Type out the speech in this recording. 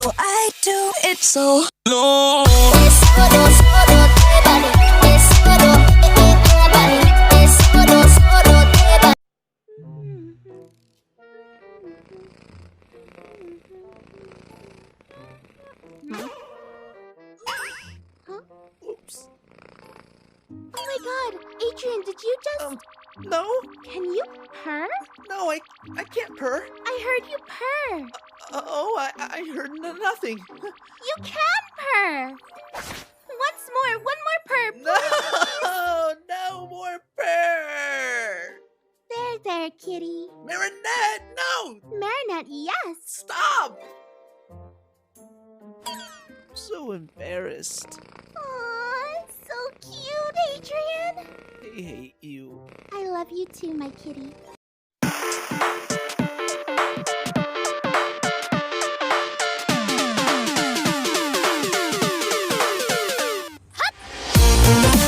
I do it so low. Oops. Oh my god, Adrian, did you just... No, Can you purr? no, I can't purr. I heard you purr. I heard nothing. You can purr. Once more, one more purr, please. No, no more purr. There, kitty. Marinette, no, Marinette, yes. stop. I'm so embarrassed. Aw, so cute, Adrian. I hate you. I love you too, my kitty. Hup!